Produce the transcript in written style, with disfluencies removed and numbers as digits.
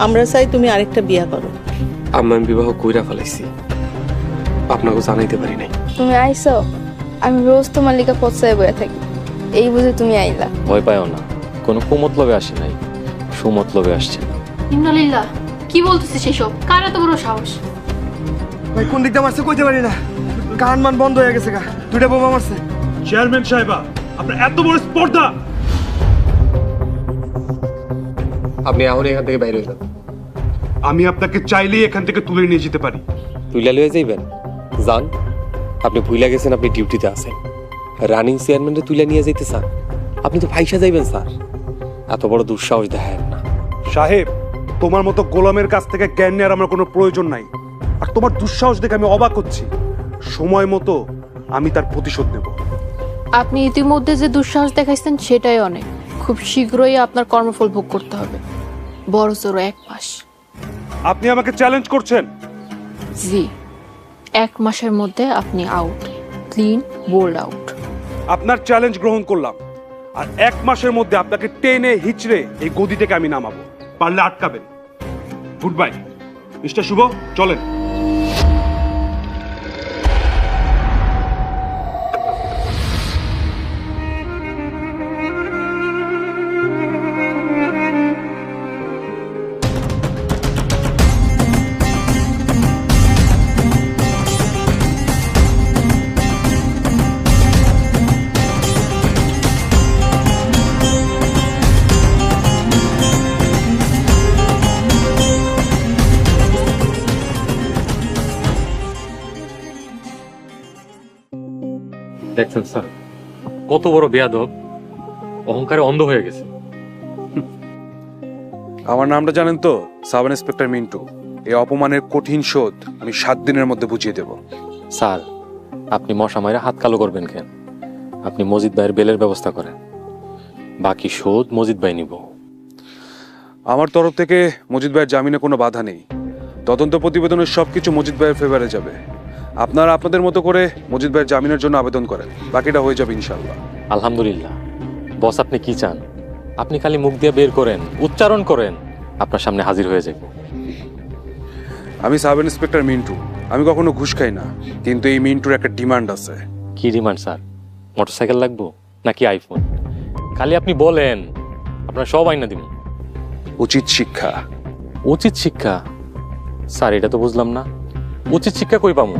আমরা চাই তুমি আরেকটা বিয়া করো। আমি বিবাহ কইরা ফেলাইছি, আপনাকে জানাইতে পারি নাই। তুমি আইছো, আমি রোজ তোমার লিগা পচায় বয়ে থাকি, এই বুঝে তুমি আইলা। ভয় পায়ও না, কোনো কুমতলবে আসি নাই, সুমতলবে আসছে। ইন্নালিল্লাহ, কি বলতেছিস সেসব? কার এত বড় সাহস? ভাই কোন দিকটা মারছে কইতে পারি না, গান মান বন্ধ হয়ে গেছে গা, দুইটা বোমা মারছে। চেয়ারম্যান সাহেবা, আপনার এত বড় স্পর্ধা! আপনি এখন এখান থেকে বাইরে হয়ে যান। আমি আপনাকে চাইলেই এখান থেকে তুলে নিয়ে যেতে পারি। তুইলা লয়ে যাইবেন যান। আপনি ভুইলা গেছেন আপনি ডিউটিতে আছেন, রানিং চেয়ারম্যানরে তুইলা নিয়ে যাইতে চান? আপনি তো ফাইসা যাইবেন স্যার, এত বড় দুঃসাহস দেখায় না। সাহেব, তোমার মতো গোলামের কাছ থেকে জ্ঞান নেওয়ার আমার কোনো প্রয়োজন নাই। আর তোমার দুঃসাহস দেখে আমি অবাক হচ্ছি। সময় মতো আমি তার প্রতিশোধ নেব। আপনি ইতিমধ্যে যে দুঃসাহস দেখাইছেন সেটাই অনেক। খুব শীঘ্রই আপনার কর্মফল ভোগ করতে হবে, বড় জোর 1 মাস। আপনি আমাকে চ্যালেঞ্জ করছেন? জি, 1 মাসের মধ্যে আপনি আউট, ক্লিন বোল্ড আউট। আপনার চ্যালেঞ্জ গ্রহণ করলাম, আর 1 মাসের মধ্যে আপনাকে টেনে হিচড়ে এই গদি থেকে আমি নামাবো। পারলে আটকাবেন। গুড বাই মিস্টার শুভ, চলেন। দেখছেন স্যার, কত বড় বেয়াদব, অহংকারে অন্ধ হয়ে গেছে। আমার নামটা জানেন তো? Sub inspector Mintu. এই অপমানের কঠিন শোধ আমি 7 দিনের মধ্যে বুঝিয়ে দেব। স্যার, আপনি মশা মাইরা হাত কালো করবেন কেন? আপনি মজিদ ভাইয়ের বেলের ব্যবস্থা করেন, বাকি শোধ মজিদ ভাই নিব। আমার তরফ থেকে মজিদ ভাইয়ের জামিনে কোনো বাধা নেই। তদন্ত প্রতিবেদনের সবকিছু মজিদ ভাইয়ের ফেভারে যাবে। আপনারা আপনাদের মতো করে মজিদ ভাইয়ের জামিনের জন্য আবেদন করেন, বাকিটা হয়ে যাবে ইনশাল্লাহ। আলহামদুলিল্লাহ। বস, আপনি কি চান? আপনি খালি মুখ দিয়ে বের করেন, উচ্চারণ করেন, আপনার সামনে হাজির হয়ে যাব। আমি সাব ইন্সপেক্টর মিন্টু। আমি কখনো ঘুষ খাই না, কিন্তু এই মিন্টুর একটা ডিমান্ড আছে। কি ডিমান্ড স্যার? মোটরসাইকেল লাগবো নাকি আইফোন? খালি আপনি বলেন, আপনার সব আইনা দিব। উচিত শিক্ষা। উচিত শিক্ষা? স্যার, এটা তো বুঝলাম না। উচিত শিক্ষা কই পামু?